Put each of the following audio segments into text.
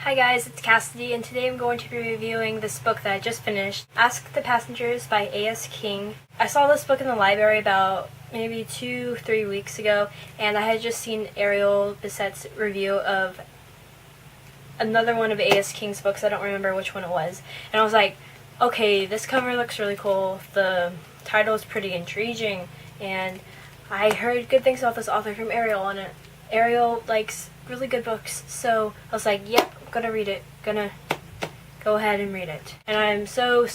Hi guys, it's Cassidy, and today I'm going to be reviewing this book that I just finished, Ask the Passengers by A.S. King. I saw this book in the library about maybe 2-3 weeks ago, and I had just seen Ariel Bissett's review of another one of A.S. King's books. I don't remember which one it was. And I was like, okay, this cover looks really cool, the title is pretty intriguing, and I heard good things about this author from Ariel, and Ariel likes really good books, so I was like, yep, I'm gonna read it, gonna go ahead and read it. And I'm so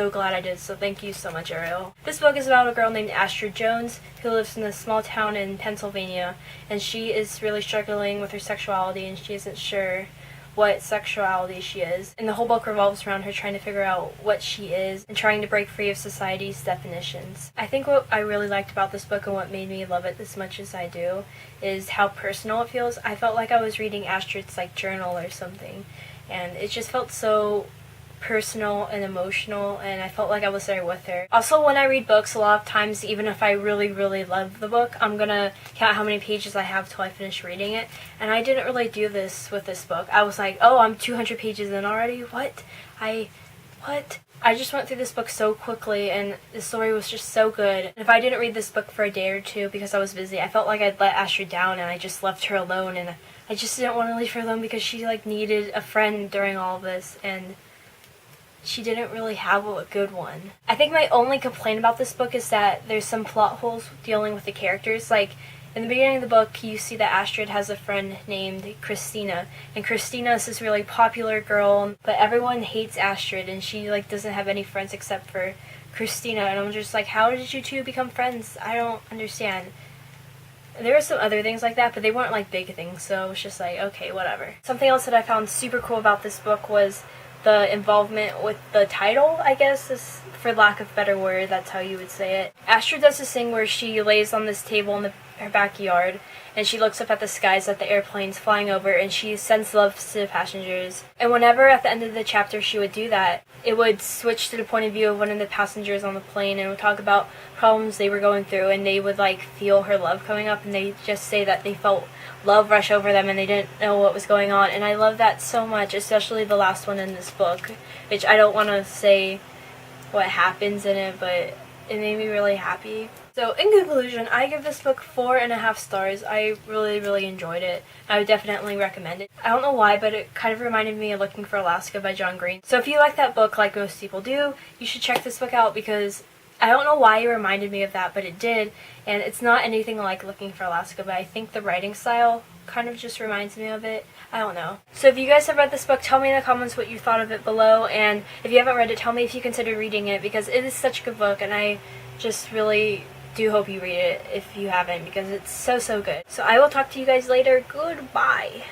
glad I did, so thank you so much, Ariel. This book is about a girl named Astrid Jones who lives in a small town in Pennsylvania, and she is really struggling with her sexuality, and she isn't sure what sexuality she is. And the whole book revolves around her trying to figure out what she is and trying to break free of society's definitions. I think what I really liked about this book and what made me love it as much as I do is how personal it feels. I felt like I was reading Astrid's journal or something, and it just felt so personal and emotional, and I felt like I was there with her. Also, when I read books, a lot of times, even if I really love the book, I'm gonna count how many pages I have till I finish reading it, and I didn't really do this with this book. I was like, oh, I'm 200 pages in already? What? I just went through this book so quickly, and the story was just so good. If I didn't read this book for a day or two because I was busy, I felt like I'd let Astrid down, and I just left her alone, and I just didn't want to leave her alone because she needed a friend during all of this, and she didn't really have a good one. I think my only complaint about this book is that there's some plot holes dealing with the characters. In the beginning of the book, you see that Astrid has a friend named Christina, and Christina is this really popular girl, but everyone hates Astrid, and she doesn't have any friends except for Christina, and I'm just like, how did you two become friends? I don't understand. There were some other things like that, but they weren't big things, so it was just okay, whatever. Something else that I found super cool about this book was the involvement with the title, I guess, is, for lack of a better word, that's how you would say it. Astrid does this thing where she lays on this table in her backyard, and she looks up at the skies at the airplanes flying over, and she sends love to the passengers. And whenever at the end of the chapter she would do that, it would switch to the point of view of one of the passengers on the plane and would talk about problems they were going through, and they would feel her love coming up, and they just say that they felt love rush over them and they didn't know what was going on. And I love that so much, especially the last one in this book, which I don't want to say what happens in it, but it made me really happy. So in conclusion, I give this book 4.5 stars. I really enjoyed it. I would definitely recommend it. I don't know why, but it kind of reminded me of Looking for Alaska by John Green. So if you like that book like most people do, you should check this book out, because I don't know why it reminded me of that, but it did, and it's not anything like Looking for Alaska, but I think the writing style kind of just reminds me of it. I don't know. So if you guys have read this book, tell me in the comments what you thought of it below, and if you haven't read it, tell me if you consider reading it, because it is such a good book, and I just really do hope you read it if you haven't, because it's so good. So I will talk to you guys later. Goodbye.